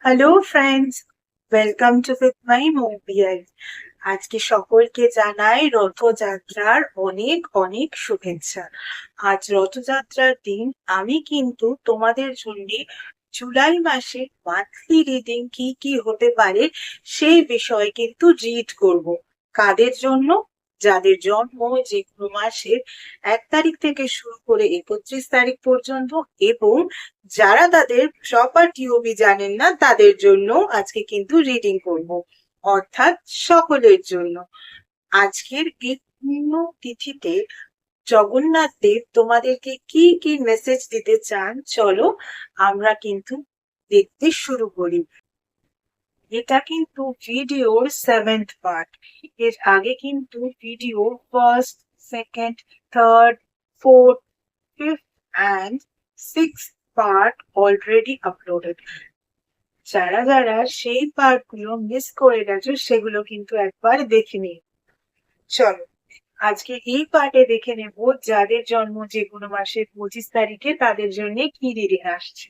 Hello friends, welcome to with my mobile. আজকে সকলকে জানাই রথযাত্রার অনেক অনেক শুভেচ্ছা। আজ রথযাত্রার দিন আমি কিন্তু তোমাদের জন্য জুলাই মাসে মান্থলি রিডিং কি কি হতে পারে সেই বিষয়ে কিন্তু রিড করব। কাদের জন্য? যাদের জন্ম যে কোনো মাসের 1 তারিখ থেকে শুরু করে 31 তারিখ পর্যন্ত, এবং যারা তাদের প্রপার টিওবি জানেন না তাদের জন্য আজকে কিন্তু রিডিং করব, অর্থাৎ সকলের জন্য। আজকের এই পূর্ণ তিথিতে জগন্নাথ দেব তোমাদেরকে কি কি মেসেজ দিতে চান, চলো আমরা কিন্তু দেখতে শুরু করি। এটা কিন্তু ভিডিওর 7th পার্ট। এর আগে কিন্তু video first, second, third, fourth, fifth and six part already uploaded. যারা যারা সেই পার্ট গুলো মিস করে গেছো সেগুলো কিন্তু একবার দেখে নিন। চলো আজকে এই পার্টে দেখে নেব যাদের জন্ম যে কোনো মাসের 25 তারিখে তাদের জন্য কি রিডিং আসছে।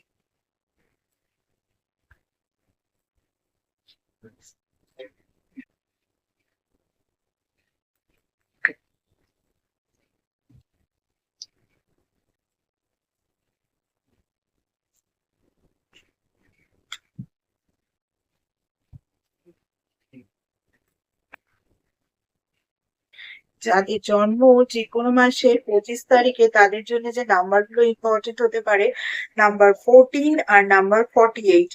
যাদের জন্ম যে কোনো মাসের 25 তারিখে তাদের জন্য যে নাম্বার গুলো ইম্পর্টেন্ট হতে পারে, নাম্বার 14 আর নাম্বার 48।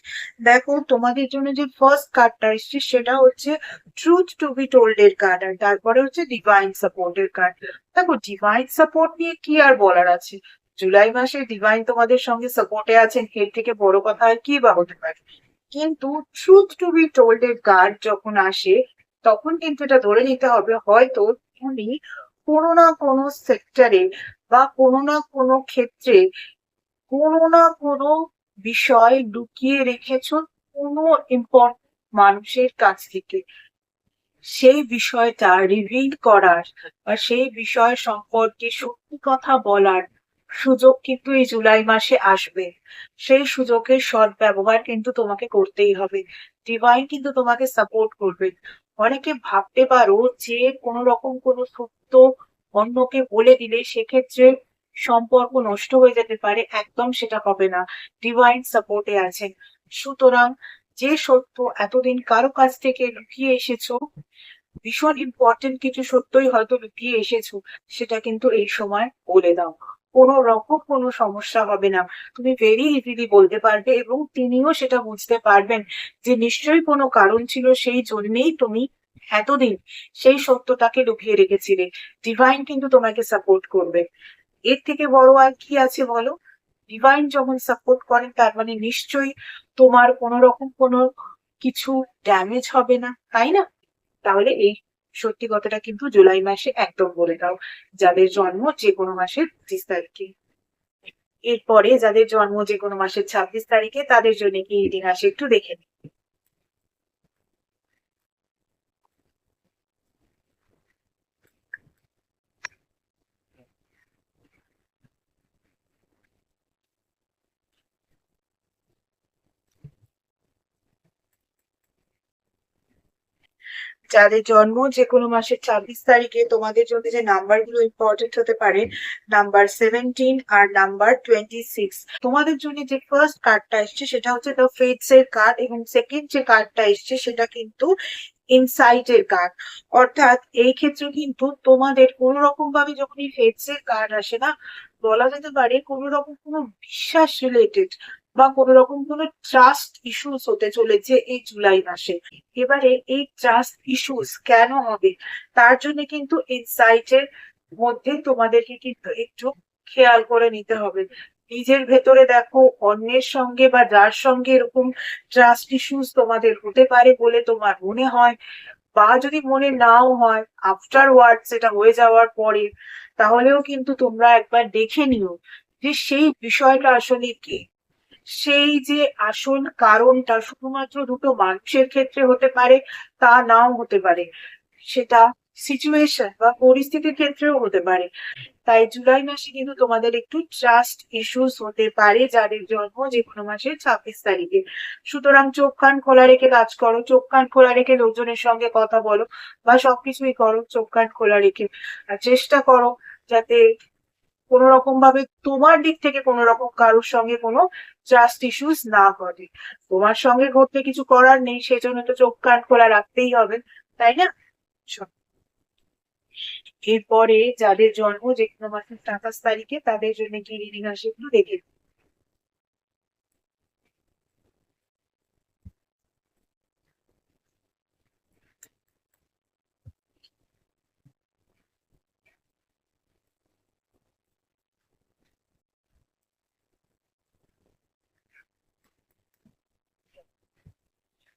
দেখো তোমাদের জন্য যে ফার্স্ট কার্ডটা এসছে সেটা হচ্ছে ট্রুথ টু বি টোল্ড এর কার্ড, আর তারপরে হচ্ছে ডিভাইন সাপোর্ট এর কার্ড। দেখো ডিভাইন সাপোর্ট নিয়ে কি আর বলার আছে, জুলাই মাসে ডিভাইন তোমাদের সঙ্গে সাপোর্টে আছেন, এর থেকে বড় কথা আর কি বা হতে পারে। কিন্তু ট্রুথ টু বি টোল্ড এর কার্ড যখন আসে তখন কিন্তু এটা ধরে নিতে হবে হয়তো তুমি কোনো না কোনো সেক্টরে বা কোনো না কোনো ক্ষেত্রে কোনো না কোনো বিষয় লুকিয়ে রেখেছো কোনো ইম্পর্টেন্ট মানুষের কাছ থেকে। সেই বিষয়টা রিভিল করার বা সেই বিষয় সম্পর্কে সত্যি কথা বলার সুযোগ কিন্তু এই জুলাই মাসে আসবে। সেই সুযোগের সদ্ব্যবহার কিন্তু তোমাকে করতেই হবে। ডিভাইন কিন্তু তোমাকে সাপোর্ট করবে। অনেকে ভাবতে পারো যে কোনো রকম কোনো সত্য অন্যকে বলে দিলে সেক্ষেত্রে সম্পর্ক নষ্ট হয়ে যেতে পারে, একদম সেটা হবে না। ডিভাইন সাপোর্টে আছেন। সুতরাং যে সত্য এতদিন কারো কাছ থেকে লুকিয়ে এসেছো, ভীষণ ইম্পর্টেন্ট কিছু সত্যই হয়তো লুকিয়ে এসেছো, সেটা কিন্তু এই সময় বলে দাও। কোনো রকম কোনো সমস্যা হবে না, তুমি ভেরি ইজিলি বলতে পারবে এবং তিনিও সেটা বুঝতে পারবেন যে নিশ্চয়ই কোনো কারণ ছিল, সেই জন্যেই তুমি এতদিন সেই সত্যটাকে লুকিয়ে রেখেছিলে। ডিভাইন কিন্তু তোমাকে সাপোর্ট করবে। এর থেকে বড় আর কি আছে বলো? ডিভাইন যখন সাপোর্ট করেন তার মানে নিশ্চয়ই তোমার কোনো রকম কোনো কিছু ড্যামেজ হবে না, তাই না? তাহলে এই সত্যি কথাটা কিন্তু জুলাই মাসে একদম বলে দাও, যাদের জন্ম যে কোনো মাসের 25 তারিখে। এরপরে যাদের জন্ম যে কোনো মাসের 26 তারিখে তাদের জন্য কি রিডিং আসে একটু দেখে নিই। যাদের জন্ম যে কোনো মাসের 26 তারিখে তোমাদের জন্য যে নাম্বার গুলো ইম্পর্টেন্ট হতে পারে, নাম্বার 17 আর নাম্বার 26। তোমাদের জন্য যে ফার্স্ট কার্ডটা এসছে সেটা হচ্ছে দ্য ফেটস এর কার্ড, এবং সেকেন্ড যে কার্ডটা এসছে সেটা কিন্তু ইনসাইট এর কার্ড। অর্থাৎ এই ক্ষেত্রে কিন্তু তোমাদের কোনো রকম ভাবে যখন এই ফেটস এর কার্ড আসে না, বলা যেতে পারে কোনো রকম কোনো বিশ্বাস রিলেটেড বা কোনো রকম কোনো ট্রাস্ট ইস্যুস হতে চলেছে এই জুলাই মাসে। এবারে এই ট্রাস্ট ইস্যুস কেন হবে তার জন্য কিন্তু ইনসাইটের মধ্যে তোমাদেরকে কিন্তু একটু খেয়াল করে নিতে হবে। নিজের ভেতরে দেখো অন্যের সঙ্গে বা যার সঙ্গে এরকম ট্রাস্ট ইস্যুস তোমাদের হতে পারে বলে তোমার মনে হয়, বা যদি মনে নাও হয় আফটার ওয়ার্ড সেটা হয়ে যাওয়ার পরে, তাহলেও কিন্তু তোমরা একবার দেখে নিও যে সেই বিষয়টা আসলে কি। সেই যে আসল কারণটা শুধুমাত্র দুটো মানুষের ক্ষেত্রে হতে পারে তা নাও হতে পারে, সেটা সিচুয়েশন বা পরিস্থিতির ক্ষেত্রেও হতে পারে। তাই জুলাই মাসে কিন্তু তোমাদের একটু ট্রাস্ট ইস্যুস হতে পারে যাদের জন্ম যে কোনো মাসের 26 তারিখে। সুতরাং চোখ কান খোলা রেখে কাজ করো, চোখ কান খোলা রেখে লোকজনের সঙ্গে কথা বলো, বা সবকিছুই করো চোখ কান খোলা রেখে। আর চেষ্টা করো যাতে কোনো রকম ভাবে তোমার দিক থেকে কোনো রকম কারোর সঙ্গে কোনো ট্রাস্ট ইস্যুস না ঘটে। তোমার সঙ্গে ঘটতে কিছু করার নেই, সেজন্য তো চোখ কান খোলা রাখতেই হবে, তাই না? এরপরে যাদের জন্ম যে কোনো মাসের 27 তারিখে তাদের জন্য কি রিডিং আসে একটু দেখে।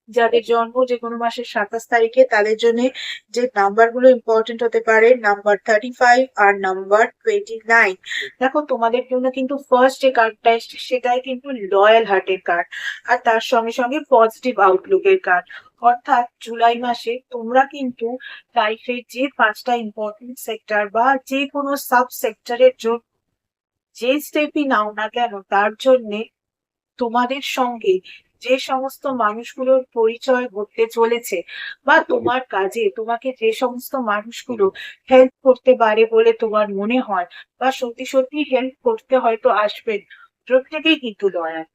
যাদের জন্ম যে কোনো মাসের 27 তারিখে তাদের জন্য যে নাম্বার গুলো ইম্পর্টেন্ট হতে পারে, নাম্বার 35 আর নাম্বার 29। দেখো তোমাদের জন্য কিন্তু ফার্স্ট যে কার্ডটা এসছে সেটাই কিন্তু লয়াল হার্টের কার্ড, আর তার সঙ্গে সঙ্গে পজিটিভ আউটলুকের কার্ড। অর্থাৎ জুলাই মাসে তোমরা কিন্তু লাইফের যে 5টা ইম্পর্টেন্ট সেক্টর বা যে কোনো সাব সেক্টরের জন্য যে স্টেপই নাও না কেন তার জন্যে তোমাদের সঙ্গে যে সমস্ত মানুষগুলোর পরিচয় ঘটতে চলেছে, বা তোমার কাজে তোমাকে যে সমস্ত মানুষগুলো হেল্প করতে পারে বলে তোমার মনে হয়, বা সত্যি সত্যি হেল্প করতে হয়তো আসবেন, প্রত্যেকেই কিন্তু লয়াল।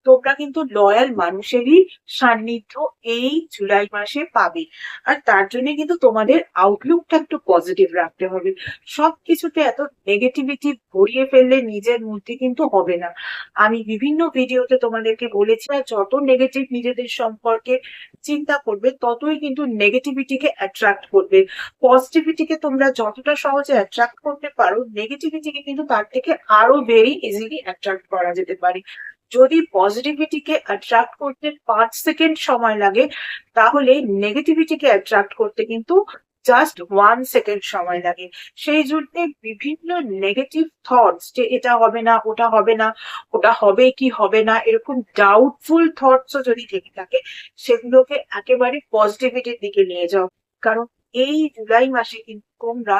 তোমরা কিন্তু লয়াল মানুষেরই সান্নিধ্য এই জুলাই মাসে পাবে। আর তার জন্য কিন্তু তোমাদের আউটলুকটা একটু পজিটিভ রাখতে হবে। সবকিছুতে এত নেগেটিভিটি ভরিয়ে ফেললে নিজের মধ্যে কিন্তু হবে না। আমি বিভিন্ন ভিডিওতে তোমাদেরকে বলেছি, আর যত নেগেটিভ নিজেদের সম্পর্কে চিন্তা করবে ততই কিন্তু নেগেটিভিটিকে অ্যাট্রাক্ট করবে। পজিটিভিটিকে তোমরা যতটা সহজে অ্যাট্রাক্ট করতে পারো, নেগেটিভিটিকে কিন্তু তার থেকে আরো ভেরি ইজিলি অ্যাট্রাক্ট করা যেতে পারে। যদি পজিটিভিটিকে অ্যাট্রাক্ট করতে 5 সেকেন্ড সময় লাগে, তাহলে নেগেটিভিটিকে অ্যাট্রাক্ট করতে কিন্তু জাস্ট 1 সেকেন্ড সময় লাগে। সেই জন্য বিভিন্ন নেগেটিভ থটস, যে এটা হবে না, ওটা হবে না, ওটা হবে কি হবে না, এরকম ডাউটফুল থটসও যদি থেকে থাকে, সেগুলোকে একেবারে পজিটিভিটির দিকে নিয়ে যাও। কারণ এই জুলাই মাসে কিন্তু তোমরা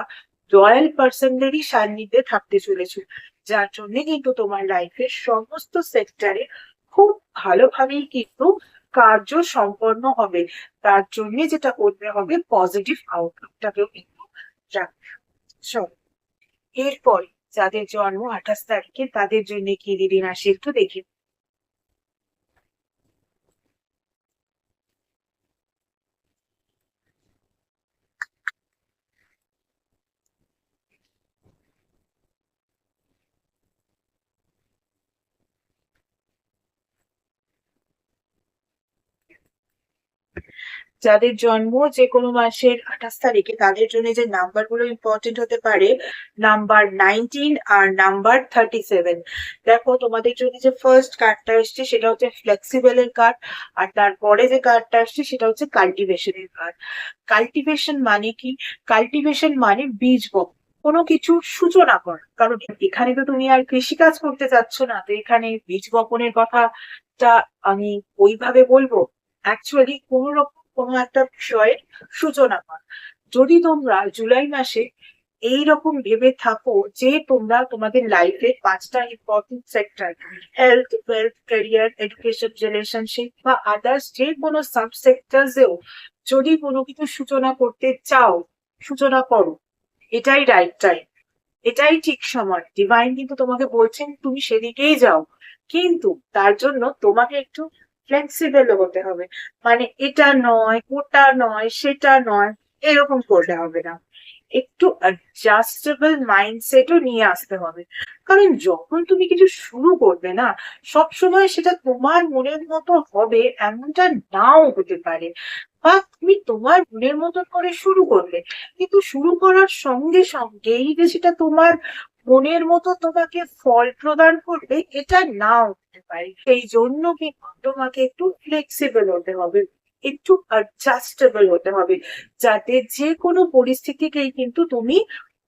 লয়াল পার্সনদেরই সান্নিধ্যে থাকতে চলেছো, যার জন্য কিন্তু তোমার লাইফের সমস্ত সেক্টরে খুব ভালোভাবেই কিন্তু কার্য সম্পন্ন হবে। তার জন্য যেটা করতে হবে, পজিটিভ আউটলুকটাকেও কিন্তু রাখতে হবে। চলো, এরপর যাদের জন্ম 28 তারিখে তাদের জন্য কি রিডিং আসে একটু দেখি। যাদের জন্ম যে কোনো মাসের 28 তারিখে তাদের জন্য যে নাম্বার গুলো ইম্পর্টেন্ট হতে পারে, নাম্বার 19 আর নাম্বার 37। দেখো তোমাদের জন্য যে ফার্স্ট কার্ডটা এসছে সেটা হচ্ছে ফ্লেক্সিবল এর কার্ড, আর তারপরে যে কার্ডটা আসছে সেটা হচ্ছে কাল্টিভেশন এর কার্ড। কাল্টিভেশন মানে কি? কাল্টিভেশন মানে বীজ বপন, কোনো কিছুর সূচনা করা। কারণ এখানে তো তুমি আর কৃষিকাজ করতে চাচ্ছ না, তো এখানে বীজ বপনের কথাটা আমি ওইভাবে বলবো। অ্যাকচুয়ালি কোন রকম কোনো একটা বিষয়ের সূচনা করা। যদি তোমরা জুলাই মাসে এই রকম ভেবে থাকো যে তোমরা তোমাদের লাইফের 5টা important sector, health, wealth, career, education, relationship বা আদার্স যে কোনো সাব সেক্টরসেও যদি কোনো কিছু সূচনা করতে চাও, সূচনা করো। এটাই রাইট টাইম, এটাই ঠিক সময়। ডিভাইন কিন্তু তোমাকে বলছেন তুমি সেদিকেই যাও, কিন্তু তার জন্য তোমাকে একটু ফ্লেক্সিবল হতে হবে। মানে এটা নয়, ওটা নয়, সেটা নয়, এরকম করলে হবে না। একটু অ্যাডজাস্টেবল মাইন্ডসেটও নিয়ে আসতে হবে। কারণ যখন তুমি কিছু শুরু করবে না, সব সময় সেটা তোমার মনের মতো হবে এমনটা নাও হতে পারে। বা তুমি তোমার মনের মতো করে শুরু করলে, কিন্তু শুরু করার সঙ্গে সঙ্গেই যে সেটা তোমার মনের মতো তোমাকে ফল প্রদান করবে, এটা নাও হতে পারে। সেই জন্য কিন্তু তোমাকে একটু ফ্লেক্সিবল হতে হবে, একটু অ্যাডজাস্টেবল হতে হবে, যাতে যে কোনো পরিস্থিতিকেই কিন্তু তুমি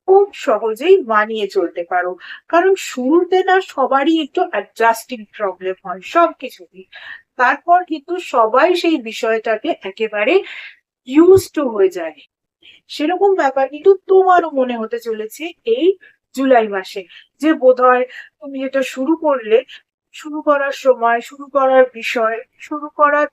খুব সহজেই মানিয়ে চলতে পারো। কারণ শুরুতে না সবারই একটু অ্যাডজাস্টিং প্রবলেম হয় সবকিছুতেই। তারপর কিন্তু সবাই সেই বিষয়টাকে একেবারে ইউজ টু হয়ে যায়। সেরকম ব্যাপার কিন্তু তোমারও মনে হতে চলেছে এই জুলাই মাসে, যে বোধহয় তুমি যেটা শুরু করলে, শুরু করার সময়, শুরু করার বিষয়, শুরু করার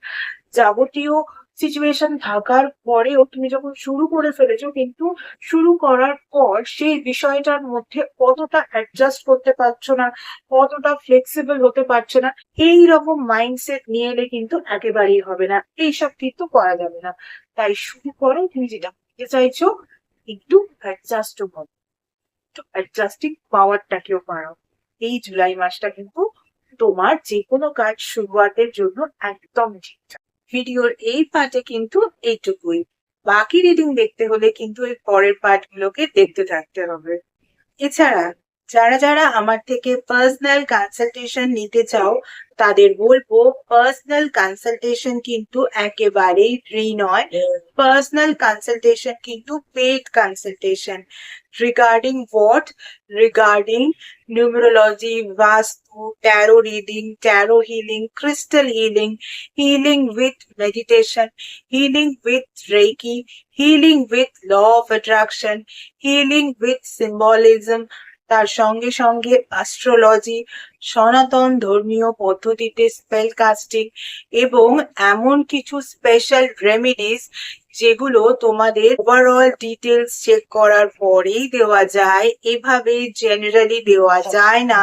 যাবতীয় সিচুয়েশন থাকার পরেও তুমি যখন শুরু করে ফেলেছো, কিন্তু শুরু করার পর সেই বিষয়টার মধ্যে কতটা অ্যাডজাস্ট করতে পারছো না, কতটা ফ্লেক্সিবল হতে পারছো না, এই রকম মাইন্ডসেট নিয়ে এলে কিন্তু একেবারেই হবে না, এইসব কিন্তু করা যাবে না। তাই শুরু করো, তুমি যেটা করতে চাইছো একটু অ্যাডজাস্ট করো, একটু অ্যাডজাস্টিং পাওয়ারটাকেও বাড়াও। এই জুলাই মাসটা কিন্তু তোমার যে কোনো কাজ শুরুয়াতের জন্য একদম ঠিকঠাক। ভিডিওর এই পার্টে কিন্তু এইটুকুই, বাকি রিডিং দেখতে হলে কিন্তু এর পরের পার্ট গুলোকে দেখতে থাকতে হবে। এছাড়া যারা যারা আমার থেকে পার্সোনাল কনসালটেশন নিতে চাও, তাদের বলবো পার্সোনাল কনসালটেশন কিন্তু একেবারেই ফ্রি নয়। পার্সোনাল কনসালটেশন কিন্তু paid consultation. Regarding what? Regarding numerology, vastu, tarot reading, tarot healing, crystal healing, healing with meditation, healing with reiki, healing with law of attraction, healing with symbolism, তার সঙ্গে সঙ্গে astrology, সনাতন ধর্মীয় পদ্ধতিতে স্পেল কাস্টিং এবং এমন কিছু স্পেশাল রেমেডিস যেগুলো তোমাদের ওভারঅল ডিটেলস চেক করার পরেই দেওয়া যায়, এভাবে জেনারেলি দেওয়া যায় না,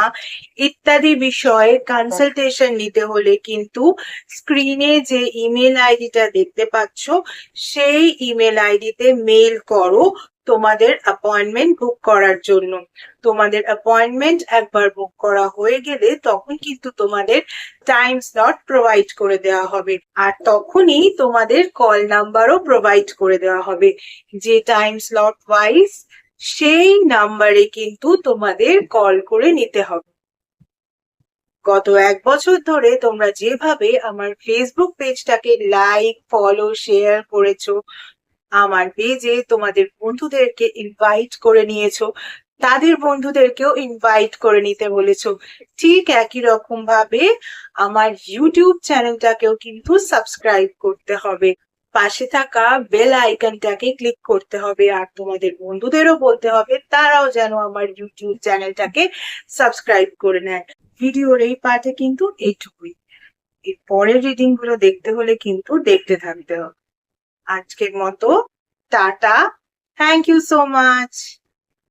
ইত্যাদি বিষয়ে কনসালটেশন নিতে হলে কিন্তু স্ক্রিনে যে ইমেল আইডিটা দেখতে পাচ্ছ, সেই ইমেল আইডিতে মেল করো তোমাদের অ্যাপয়েন্টমেন্ট বুক করার জন্য। তোমাদের অ্যাপয়েন্টমেন্ট একবার বুক করা হয়ে গেলে তখন কিন্তু তোমাদের টাইম স্লট প্রোভাইড করে দেওয়া হবে, আর তখনই তোমাদের কল নাম্বারও প্রোভাইড করে দেওয়া হবে, যে টাইম স্লট ওয়াইজ সেই নাম্বারে কিন্তু তোমাদের কল করে নিতে হবে। গত 1 বছর ধরে তোমরা যেভাবে আমার ফেসবুক পেজটাকে লাইক, ফলো, শেয়ার করেছো, আমার পেজে তোমাদের বন্ধুদেরকে ইনভাইট করে নিয়েছো, তাদের বন্ধুদেরকেও ইনভাইট করে নিতে বলেছো, ঠিক একই রকম ভাবে আমার ইউটিউব চ্যানেলটাকেও কিন্তু সাবস্ক্রাইব করতে হবে, পাশে থাকা বেল আইকনটাকে ক্লিক করতে হবে, আর তোমাদের বন্ধুদেরও বলতে হবে তারাও যেন আমার ইউটিউব চ্যানেলটাকে সাবস্ক্রাইব করে নেয়। ভিডিওর এই পার্টে কিন্তু এইটুকুই, এর পরের রিডিং গুলো দেখতে হলে কিন্তু দেখতে থাকতে হবে। আজকের মতো tata, thank you so much.